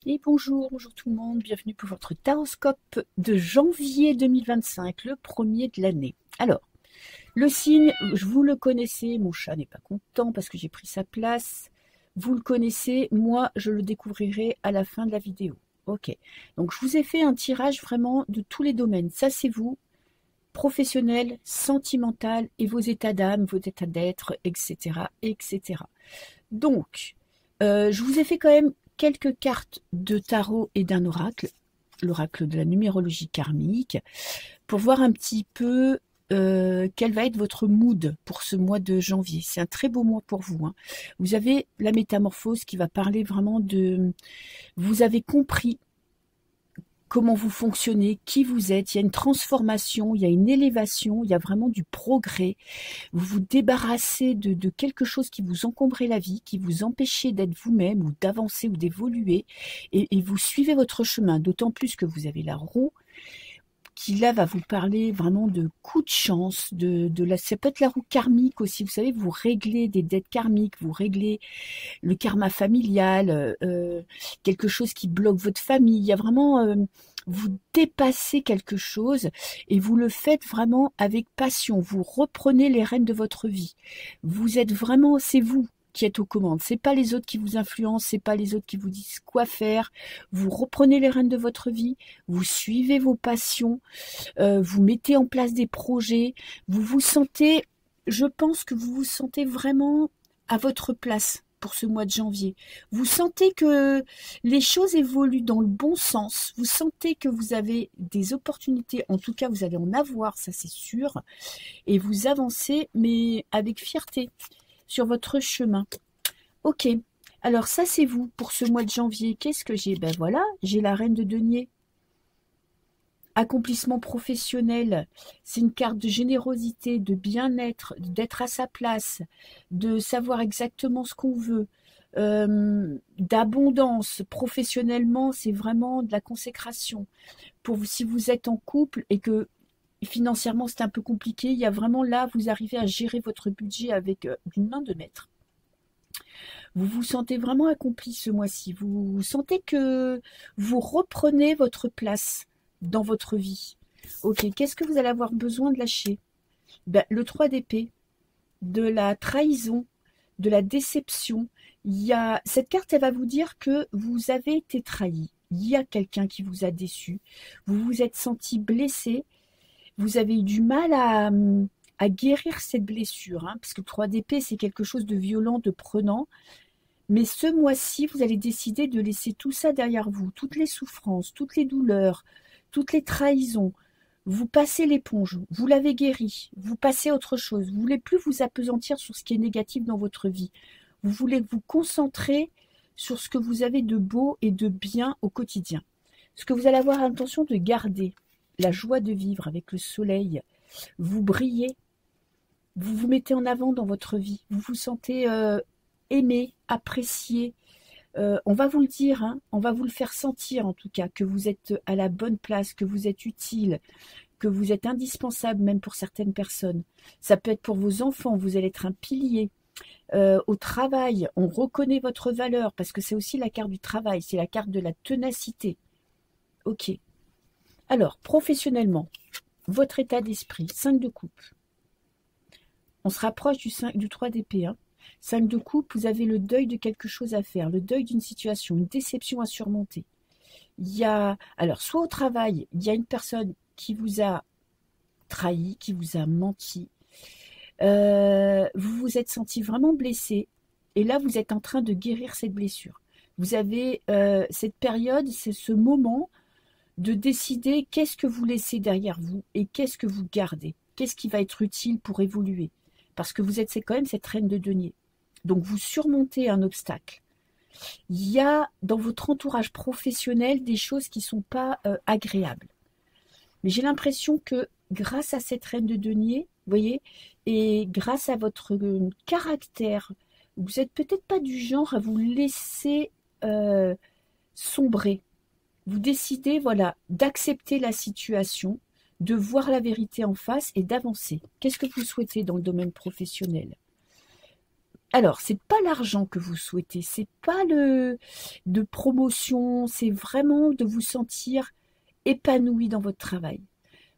Et bonjour, bonjour tout le monde, bienvenue pour votre taroscope de janvier 2025, le premier de l'année. Alors, le signe, vous le connaissez, mon chat n'est pas content parce que j'ai pris sa place. Vous le connaissez, moi je le découvrirai à la fin de la vidéo. Ok, donc je vous ai fait un tirage vraiment de tous les domaines. Ça c'est vous, professionnel, sentimental et vos états d'âme, vos états d'être, etc., etc. Donc, je vous ai fait quand même quelques cartes de tarot et d'un oracle, l'oracle de la numérologie karmique, pour voir un petit peu quel va être votre mood pour ce mois de janvier. C'est un très beau mois pour vous, hein. Vous avez la métamorphose qui va parler vraiment de... Vous avez compris comment vous fonctionnez, qui vous êtes, il y a une transformation, il y a une élévation, il y a vraiment du progrès. Vous vous débarrassez de quelque chose qui vous encombrait la vie, qui vous empêchait d'être vous-même ou d'avancer ou d'évoluer, et vous suivez votre chemin, d'autant plus que vous avez la roue qui là va vous parler vraiment de coups de chance, ça peut être la roue karmique aussi, vous savez, vous réglez des dettes karmiques, vous réglez le karma familial, quelque chose qui bloque votre famille. Il y a vraiment, vous dépassez quelque chose et vous le faites vraiment avec passion. Vous reprenez les rênes de votre vie. Vous êtes vraiment, c'est vous qui êtes aux commandes. C'est pas les autres qui vous influencent, c'est pas les autres qui vous disent quoi faire. Vous reprenez les rênes de votre vie, vous suivez vos passions, vous mettez en place des projets. Vous vous sentez, je pense que vous vous sentez vraiment à votre place pour ce mois de janvier. Vous sentez que les choses évoluent dans le bon sens. Vous sentez que vous avez des opportunités. En tout cas, vous allez en avoir, ça c'est sûr. Et vous avancez, mais avec fierté sur votre chemin. Ok. Alors ça c'est vous pour ce mois de janvier. Qu'est-ce que j'ai? Ben voilà, j'ai la reine de denier. Accomplissement professionnel, c'est une carte de générosité, de bien-être, d'être à sa place, de savoir exactement ce qu'on veut, d'abondance. Professionnellement, c'est vraiment de la consécration. Si vous êtes en couple et que financièrement c'est un peu compliqué, il y a vraiment là, vous arrivez à gérer votre budget avec d'une main de maître. Vous vous sentez vraiment accompli ce mois-ci. Vous sentez que vous reprenez votre place dans votre vie. Ok, qu'est-ce que vous allez avoir besoin de lâcher? Ben, le 3 d'épée, de la trahison, de la déception. Cette carte, elle va vous dire que vous avez été trahi. Il y a quelqu'un qui vous a déçu. Vous vous êtes senti blessé. Vous avez eu du mal à guérir cette blessure, hein, parce que le 3 d'épée, c'est quelque chose de violent, de prenant. Mais ce mois-ci, vous allez décider de laisser tout ça derrière vous, toutes les souffrances, toutes les douleurs, toutes les trahisons. Vous passez l'éponge, vous l'avez guéri, vous passez à autre chose. Vous ne voulez plus vous appesantir sur ce qui est négatif dans votre vie. Vous voulez vous concentrer sur ce que vous avez de beau et de bien au quotidien. Ce que vous allez avoir l'intention de garder, la joie de vivre avec le soleil. Vous brillez, vous vous mettez en avant dans votre vie. Vous vous sentez aimé, apprécié. On va vous le dire, hein, on va vous le faire sentir en tout cas, que vous êtes à la bonne place, que vous êtes utile, que vous êtes indispensable même pour certaines personnes. Ça peut être pour vos enfants, vous allez être un pilier. Au travail, on reconnaît votre valeur parce que c'est aussi la carte du travail, c'est la carte de la ténacité. Ok. Alors, professionnellement, votre état d'esprit, 5 de coupe. On se rapproche du 3 d'épée, hein. 5 de coupe, vous avez le deuil de quelque chose à faire, le deuil d'une situation, une déception à surmonter. Alors, soit au travail, il y a une personne qui vous a trahi, qui vous a menti. Vous vous êtes senti vraiment blessé. Et là, vous êtes en train de guérir cette blessure. Vous avez cette période, c'est ce moment de décider qu'est-ce que vous laissez derrière vous et qu'est-ce que vous gardez. Qu'est-ce qui va être utile pour évoluer. Parce que vous êtes quand même cette reine de denier. Donc, vous surmontez un obstacle. Il y a dans votre entourage professionnel des choses qui ne sont pas agréables. Mais j'ai l'impression que grâce à cette reine de denier, vous voyez, et grâce à votre caractère, vous n'êtes peut-être pas du genre à vous laisser sombrer. Vous décidez, voilà, d'accepter la situation, de voir la vérité en face et d'avancer. Qu'est-ce que vous souhaitez dans le domaine professionnel? Alors, c'est pas l'argent que vous souhaitez, c'est pas le de promotion, c'est vraiment de vous sentir épanoui dans votre travail,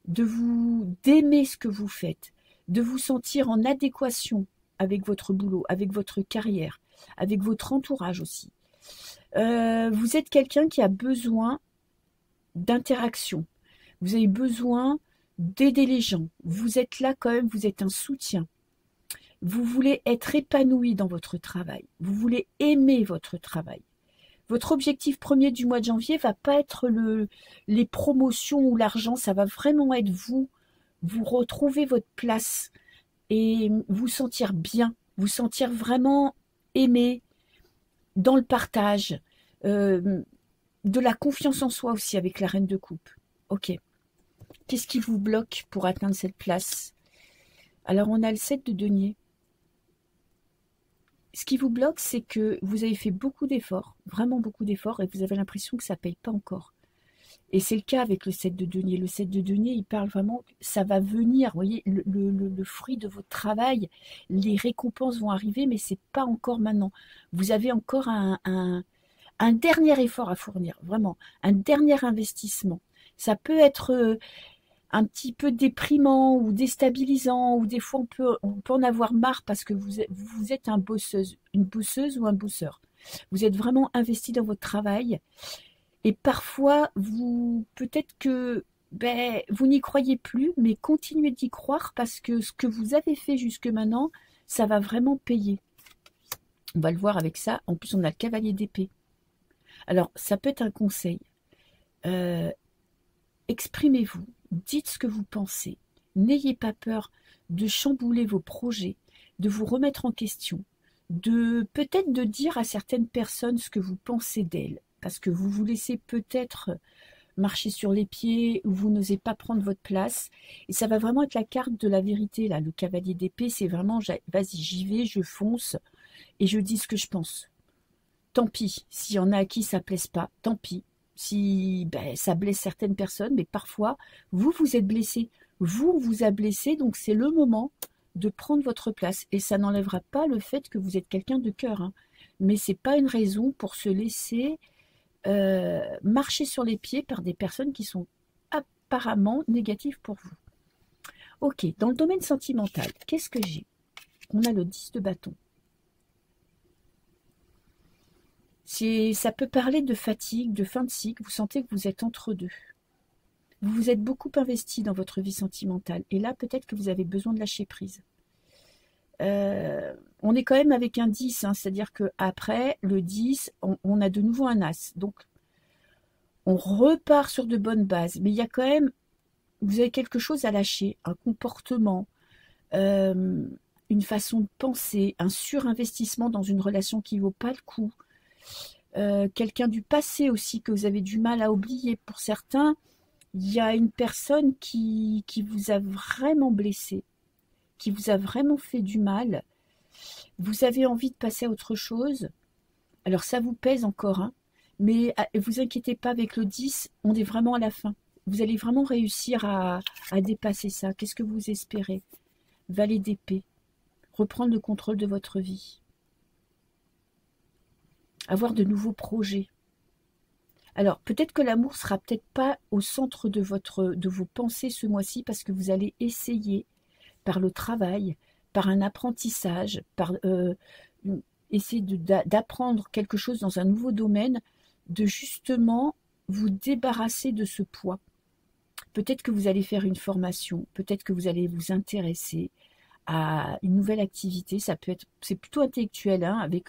d'aimer ce que vous faites, de vous sentir en adéquation avec votre boulot, avec votre carrière, avec votre entourage aussi. Vous êtes quelqu'un qui a besoin d'interaction. Vous avez besoin d'aider les gens. Vous êtes là quand même, vous êtes un soutien. Vous voulez être épanoui dans votre travail. Vous voulez aimer votre travail. Votre objectif premier du mois de janvier va pas être les promotions ou l'argent, ça va vraiment être vous retrouver votre place et vous sentir bien, vous sentir vraiment aimé dans le partage, de la confiance en soi aussi avec la reine de coupe. Ok. Qu'est-ce qui vous bloque pour atteindre cette place? Alors on a le 7 de denier. Ce qui vous bloque, c'est que vous avez fait beaucoup d'efforts, vraiment beaucoup d'efforts, et vous avez l'impression que ça ne paye pas encore. Et c'est le cas avec le 7 de denier. Le 7 de denier, il parle vraiment, ça va venir, vous voyez, le fruit de votre travail, les récompenses vont arriver, mais c'est pas encore maintenant. Vous avez encore un dernier effort à fournir, vraiment, un dernier investissement. Ça peut être un petit peu déprimant ou déstabilisant, ou des fois on peut en avoir marre parce que vous êtes une bosseuse ou un bosseur. Vous êtes vraiment investi dans votre travail et parfois peut-être que vous n'y croyez plus, mais continuez d'y croire parce que ce que vous avez fait jusque maintenant, ça va vraiment payer. On va le voir avec ça. En plus, on a le cavalier d'épée. Alors, ça peut être un conseil. Exprimez-vous, dites ce que vous pensez. N'ayez pas peur de chambouler vos projets, de vous remettre en question, peut-être de dire à certaines personnes ce que vous pensez d'elles, parce que vous vous laissez peut-être marcher sur les pieds ou vous n'osez pas prendre votre place. Et ça va vraiment être la carte de la vérité, là. Le cavalier d'épée, c'est vraiment, vas-y, j'y vais, je fonce et je dis ce que je pense. Tant pis, s'il y en a à qui ça plaise pas, tant pis. Si ça blesse certaines personnes, mais parfois, vous êtes blessé. Vous a blessé, donc c'est le moment de prendre votre place. Et ça n'enlèvera pas le fait que vous êtes quelqu'un de cœur. Hein. Mais c'est pas une raison pour se laisser marcher sur les pieds par des personnes qui sont apparemment négatives pour vous. Ok, dans le domaine sentimental, qu'est-ce que j'ai? On a le 10 de bâton. Ça peut parler de fatigue, de fin de cycle, vous sentez que vous êtes entre deux. Vous vous êtes beaucoup investi dans votre vie sentimentale, et là peut-être que vous avez besoin de lâcher prise. On est quand même avec un 10, hein, c'est-à-dire qu'après le 10, on a de nouveau un as. Donc on repart sur de bonnes bases, mais il y a quand même, vous avez quelque chose à lâcher, un comportement, une façon de penser, un surinvestissement dans une relation qui ne vaut pas le coup. Quelqu'un du passé aussi que vous avez du mal à oublier. Pour certains, il y a une personne qui vous a vraiment blessé, qui vous a vraiment fait du mal. Vous avez envie de passer à autre chose. Alors ça vous pèse encore, hein, mais vous inquiétez pas, avec le 10, on est vraiment à la fin. Vous allez vraiment réussir à dépasser ça. Qu'est-ce que vous espérez? Valet d'épée. Reprendre le contrôle de votre vie. Avoir de nouveaux projets. Alors, peut-être que l'amour sera peut-être pas au centre de vos pensées ce mois-ci parce que vous allez essayer, par le travail, par un apprentissage, par essayer d'apprendre quelque chose dans un nouveau domaine, de justement vous débarrasser de ce poids. Peut-être que vous allez faire une formation, peut-être que vous allez vous intéresser à une nouvelle activité. Ça peut être, c'est plutôt intellectuel, hein, avec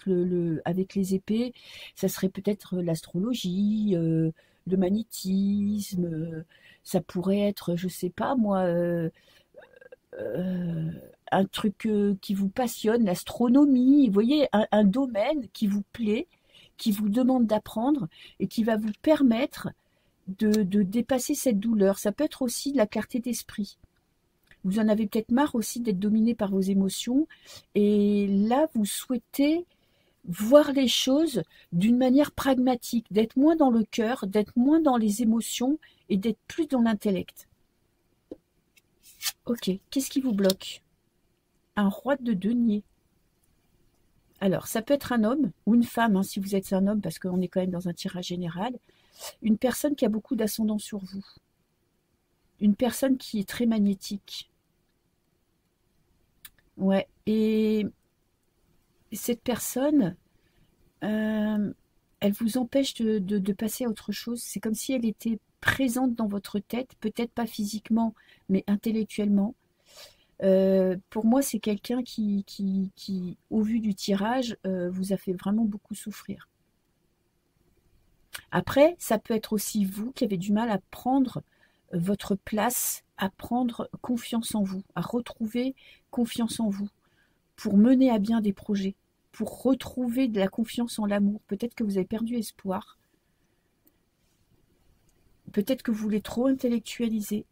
avec les épées. Ça serait peut-être l'astrologie, le magnétisme. Ça pourrait être, je sais pas moi, un truc qui vous passionne, l'astronomie. Vous voyez, un domaine qui vous plaît, qui vous demande d'apprendre et qui va vous permettre de dépasser cette douleur. Ça peut être aussi de la clarté d'esprit. Vous en avez peut-être marre aussi d'être dominé par vos émotions. Et là, vous souhaitez voir les choses d'une manière pragmatique, d'être moins dans le cœur, d'être moins dans les émotions et d'être plus dans l'intellect. Ok, qu'est-ce qui vous bloque? Un roi de denier. Alors, ça peut être un homme ou une femme, hein, si vous êtes un homme, parce qu'on est quand même dans un tirage général. Une personne qui a beaucoup d'ascendant sur vous. Une personne qui est très magnétique. Ouais, et cette personne, elle vous empêche de passer à autre chose. C'est comme si elle était présente dans votre tête, peut-être pas physiquement, mais intellectuellement. Pour moi, c'est quelqu'un qui, au vu du tirage, vous a fait vraiment beaucoup souffrir. Après, ça peut être aussi vous qui avez du mal à prendre votre place, à prendre confiance en vous, à retrouver confiance en vous, pour mener à bien des projets, pour retrouver de la confiance en l'amour. Peut-être que vous avez perdu espoir, peut-être que vous voulez trop intellectualiser,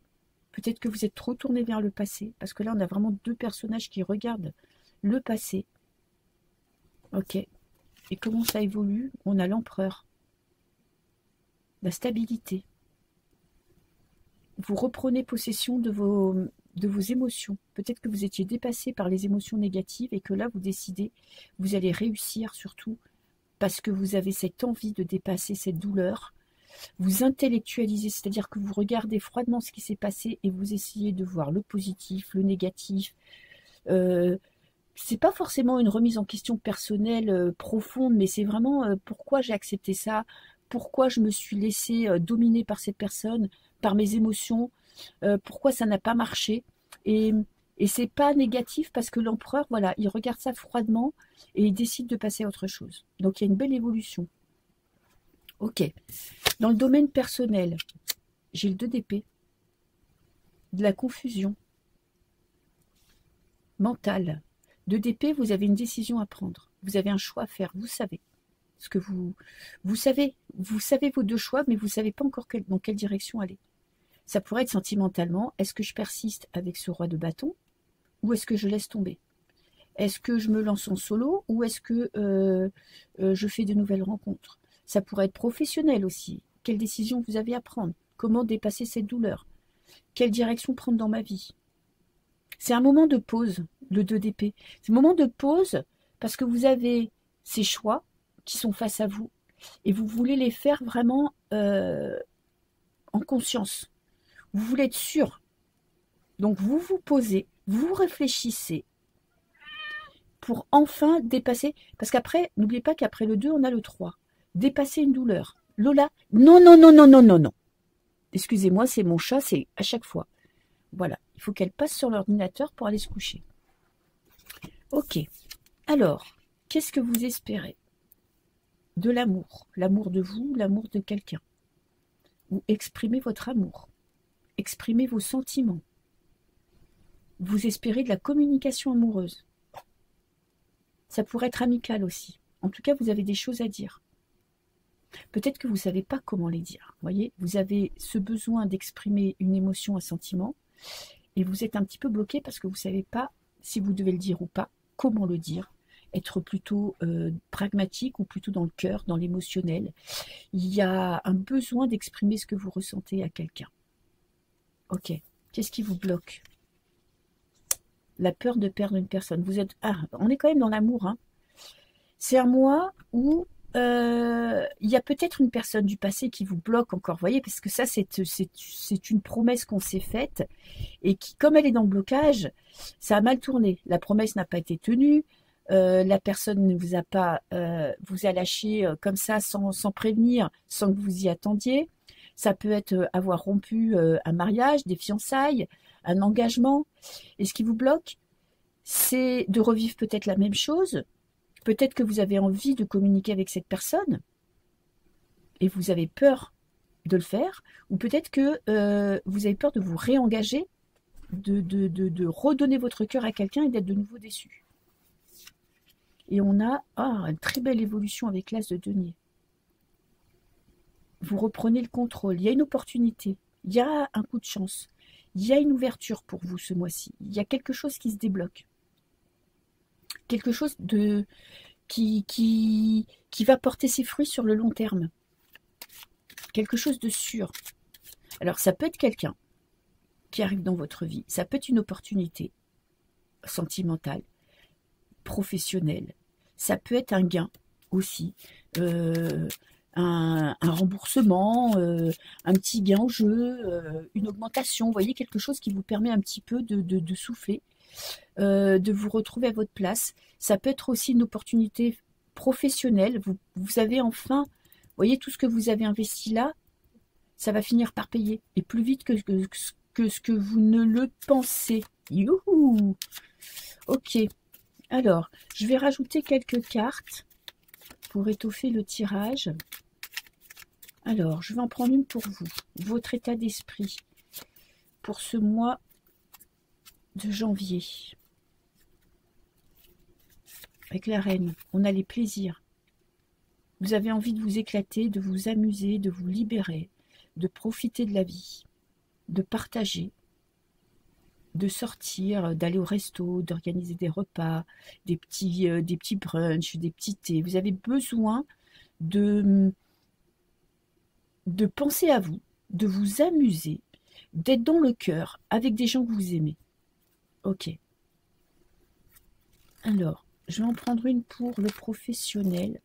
peut-être que vous êtes trop tourné vers le passé, parce que là, on a vraiment deux personnages qui regardent le passé. Ok. Et comment ça évolue? On a l'empereur. La stabilité. Vous reprenez possession de vos émotions. Peut-être que vous étiez dépassé par les émotions négatives et que là, vous décidez, vous allez réussir surtout parce que vous avez cette envie de dépasser cette douleur. Vous intellectualisez, c'est-à-dire que vous regardez froidement ce qui s'est passé et vous essayez de voir le positif, le négatif. C'est pas forcément une remise en question personnelle profonde, mais c'est vraiment pourquoi j'ai accepté ça, pourquoi je me suis laissé dominer par cette personne, par mes émotions, pourquoi ça n'a pas marché. Et, et c'est pas négatif parce que l'empereur, voilà, il regarde ça froidement et il décide de passer à autre chose. Donc il y a une belle évolution. Ok. Dans le domaine personnel, j'ai le 2 d'épée, de la confusion mentale. 2 d'épée, vous avez une décision à prendre. Vous avez un choix à faire, vous savez. Ce que vous savez vos deux choix, mais vous ne savez pas encore dans quelle direction aller. Ça pourrait être sentimentalement, est-ce que je persiste avec ce roi de bâton ou est-ce que je laisse tomber? Est-ce que je me lance en solo ou est-ce que je fais de nouvelles rencontres? Ça pourrait être professionnel aussi. Quelle décision vous avez à prendre? Comment dépasser cette douleur? Quelle direction prendre dans ma vie? C'est un moment de pause, le 2 d'épée. C'est un moment de pause parce que vous avez ces choix qui sont face à vous et vous voulez les faire vraiment en conscience. Vous voulez être sûr. Donc vous vous posez, vous réfléchissez pour enfin dépasser. Parce qu'après, n'oubliez pas qu'après le 2, on a le 3. Dépasser une douleur. Lola, non, non, non, non, non, non, non. Excusez-moi, c'est mon chat, c'est à chaque fois. Voilà, il faut qu'elle passe sur l'ordinateur pour aller se coucher. Ok, alors, qu'est-ce que vous espérez? De l'amour. L'amour de vous, l'amour de quelqu'un. Vous exprimez votre amour. Exprimez vos sentiments. Vous espérez de la communication amoureuse. Ça pourrait être amical aussi. En tout cas, vous avez des choses à dire. Peut-être que vous ne savez pas comment les dire. Voyez, vous avez ce besoin d'exprimer une émotion, un sentiment, et vous êtes un petit peu bloqué parce que vous ne savez pas si vous devez le dire ou pas, comment le dire, être plutôt pragmatique ou plutôt dans le cœur, dans l'émotionnel. Il y a un besoin d'exprimer ce que vous ressentez à quelqu'un. Ok, qu'est-ce qui vous bloque? La peur de perdre une personne. Vous êtes, on est quand même dans l'amour. Hein. C'est un mois où il y a peut-être une personne du passé qui vous bloque encore, voyez, parce que ça, c'est une promesse qu'on s'est faite et qui, comme elle est dans le blocage, ça a mal tourné. La promesse n'a pas été tenue, la personne ne vous a pas, vous a lâché comme ça sans prévenir, sans que vous y attendiez. Ça peut être avoir rompu un mariage, des fiançailles, un engagement. Et ce qui vous bloque, c'est de revivre peut-être la même chose. Peut-être que vous avez envie de communiquer avec cette personne et vous avez peur de le faire, ou peut-être que vous avez peur de vous réengager, de redonner votre cœur à quelqu'un et d'être de nouveau déçu. Et on a une très belle évolution avec l'As de denier. Vous reprenez le contrôle, il y a une opportunité, il y a un coup de chance, il y a une ouverture pour vous ce mois-ci, il y a quelque chose qui se débloque. Quelque chose qui va porter ses fruits sur le long terme. Quelque chose de sûr. Alors, ça peut être quelqu'un qui arrive dans votre vie. Ça peut être une opportunité sentimentale, professionnelle. Ça peut être un gain aussi. Un remboursement, un petit gain au jeu, une augmentation, vous voyez, quelque chose qui vous permet un petit peu de souffler, de vous retrouver à votre place. Ça peut être aussi une opportunité professionnelle. Vous avez enfin, vous voyez, tout ce que vous avez investi là, ça va finir par payer. Et plus vite que ce que vous ne le pensez. Youhou! Ok. Alors, je vais rajouter quelques cartes pour étoffer le tirage. Alors, je vais en prendre une pour vous. Votre état d'esprit pour ce mois de janvier. Avec la reine, on a les plaisirs. Vous avez envie de vous éclater, de vous amuser, de vous libérer, de profiter de la vie, de partager, de sortir, d'aller au resto, d'organiser des repas, des petits brunchs, des petits thés. Vous avez besoin de penser à vous, de vous amuser, d'être dans le cœur avec des gens que vous aimez. Ok. Alors, je vais en prendre une pour le professionnel.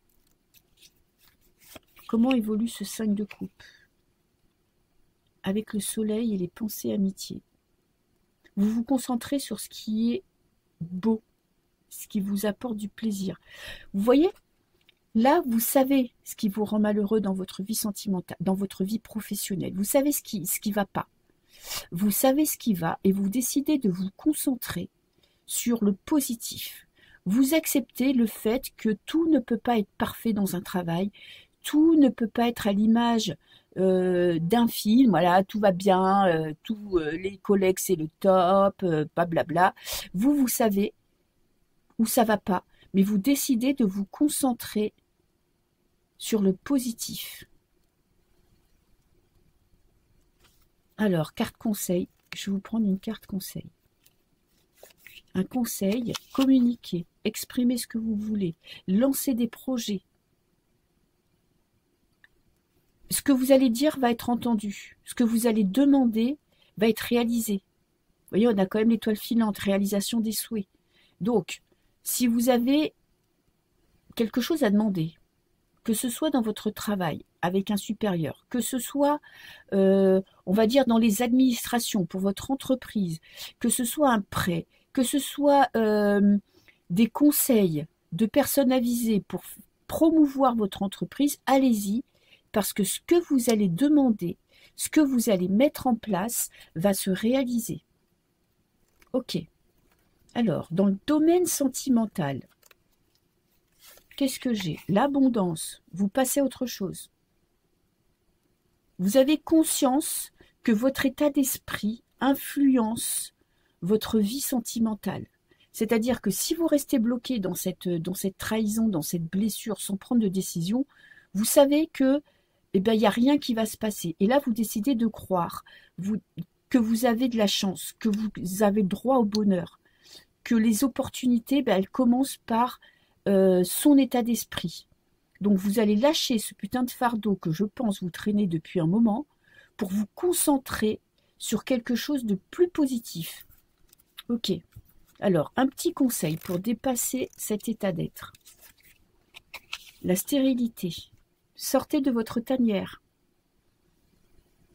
Comment évolue ce 5 de coupe? Avec le soleil et les pensées amitié. Vous vous concentrez sur ce qui est beau, ce qui vous apporte du plaisir. Vous voyez, là, vous savez ce qui vous rend malheureux dans votre vie sentimentale, dans votre vie professionnelle. Vous savez ce qui va pas. Vous savez ce qui va et vous décidez de vous concentrer sur le positif. Vous acceptez le fait que tout ne peut pas être parfait dans un travail, tout ne peut pas être à l'image d'un film, voilà, tout va bien, tous les collègues c'est le top, blablabla. Vous savez où ça va pas, mais vous décidez de vous concentrer sur le positif. Alors, carte conseil, je vais vous prendre une carte conseil. Un conseil, communiquez, exprimez ce que vous voulez, lancez des projets. Ce que vous allez dire va être entendu. Ce que vous allez demander va être réalisé. Vous voyez, on a quand même l'étoile filante, réalisation des souhaits. Donc, si vous avez quelque chose à demander, que ce soit dans votre travail avec un supérieur, que ce soit, on va dire, dans les administrations pour votre entreprise, que ce soit un prêt, que ce soit des conseils de personnes avisées pour promouvoir votre entreprise, allez-y, parce que ce que vous allez demander, ce que vous allez mettre en place va se réaliser. Ok. Alors, dans le domaine sentimental, qu'est-ce que j'ai? L'abondance. Vous passez à autre chose. Vous avez conscience que votre état d'esprit influence votre vie sentimentale. C'est-à-dire que si vous restez bloqué dans cette trahison, dans cette blessure, sans prendre de décision, vous savez que il n'y a rien qui va se passer. Et là, vous décidez de croire que vous avez de la chance, que vous avez droit au bonheur, que les opportunités, elles commencent par son état d'esprit. Donc, vous allez lâcher ce putain de fardeau que je pense vous traînez depuis un moment pour vous concentrer sur quelque chose de plus positif. Ok. Alors, un petit conseil pour dépasser cet état d'être. La stérilité. Sortez de votre tanière.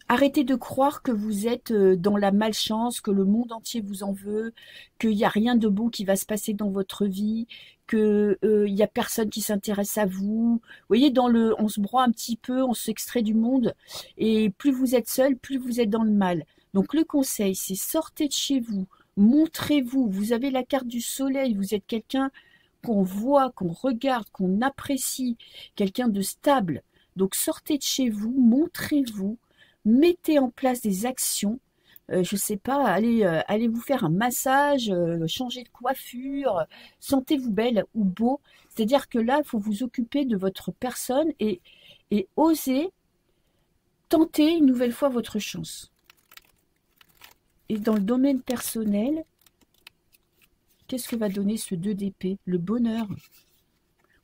Arrêtez de croire que vous êtes dans la malchance, que le monde entier vous en veut, qu'il n'y a rien de bon qui va se passer dans votre vie, qu'il n'y a personne qui s'intéresse à vous. Vous voyez, on se broie un petit peu, on s'extrait du monde, et plus vous êtes seul, plus vous êtes dans le mal. Donc le conseil, c'est sortez de chez vous, montrez-vous, vous avez la carte du soleil, vous êtes quelqu'un qu'on voit, qu'on regarde, qu'on apprécie, quelqu'un de stable. Donc sortez de chez vous, montrez-vous, mettez en place des actions, je ne sais pas, allez vous faire un massage, changer de coiffure, sentez-vous belle ou beau. C'est-à-dire que là, il faut vous occuper de votre personne et oser tenter une nouvelle fois votre chance. Et dans le domaine personnel, qu'est-ce que va donner ce 2 d'épée? Le bonheur.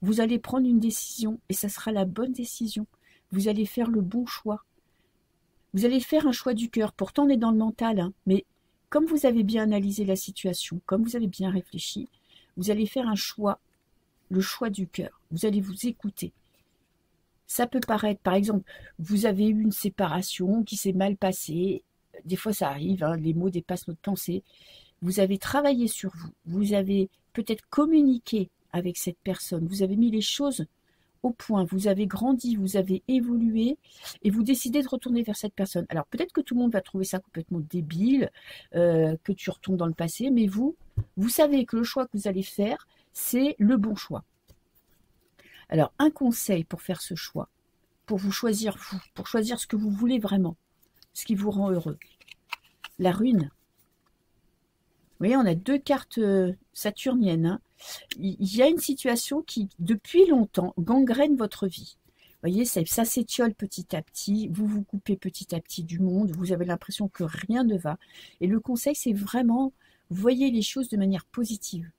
Vous allez prendre une décision et ça sera la bonne décision. Vous allez faire le bon choix. Vous allez faire un choix du cœur. Pourtant, on est dans le mental, hein, mais comme vous avez bien analysé la situation, comme vous avez bien réfléchi, vous allez faire un choix le choix du cœur. Vous allez vous écouter. Ça peut paraître, par exemple, vous avez eu une séparation qui s'est mal passée. Des fois, ça arrive, hein, les mots dépassent notre pensée. Vous avez travaillé sur vous. Vous avez peut-être communiqué avec cette personne. Vous avez mis les choses au point. Vous avez grandi, vous avez évolué et vous décidez de retourner vers cette personne. Alors, peut-être que tout le monde va trouver ça complètement débile, que tu retournes dans le passé, mais vous savez que le choix que vous allez faire, c'est le bon choix. Alors, un conseil pour faire ce choix, pour vous choisir vous, pour choisir ce que vous voulez vraiment, ce qui vous rend heureux. La rune. Vous voyez, on a 2 cartes saturniennes. Hein. Il y a une situation qui, depuis longtemps, gangrène votre vie. Vous voyez, ça s'étiole petit à petit, vous vous coupez petit à petit du monde, vous avez l'impression que rien ne va. Et le conseil, c'est vraiment, voyez les choses de manière positive.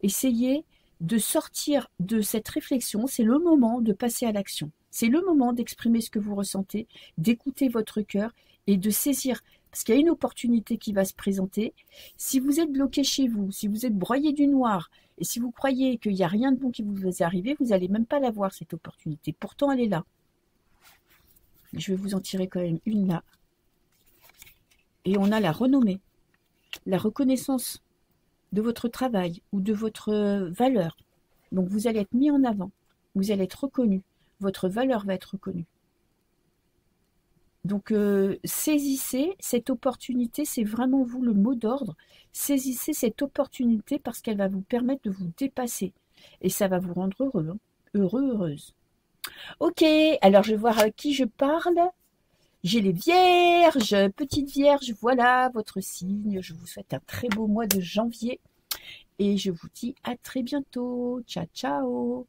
Essayez de sortir de cette réflexion, c'est le moment de passer à l'action. C'est le moment d'exprimer ce que vous ressentez, d'écouter votre cœur et de saisir, parce qu'il y a une opportunité qui va se présenter. Si vous êtes bloqué chez vous, si vous êtes broyé du noir, et si vous croyez qu'il n'y a rien de bon qui vous est arrivé, vous n'allez même pas la voir, cette opportunité. Pourtant, elle est là. Je vais vous en tirer quand même une là. Et on a la renommée, la reconnaissance de votre travail ou de votre valeur. Donc vous allez être mis en avant, vous allez être reconnu, votre valeur va être reconnue. Donc saisissez cette opportunité, c'est vraiment vous le mot d'ordre, saisissez cette opportunité parce qu'elle va vous permettre de vous dépasser et ça va vous rendre heureux, hein, heureux, heureuse. Ok, alors je vais voir à qui je parle. J'ai les vierges, petites vierges, voilà votre signe. Je vous souhaite un très beau mois de janvier et je vous dis à très bientôt. Ciao, ciao.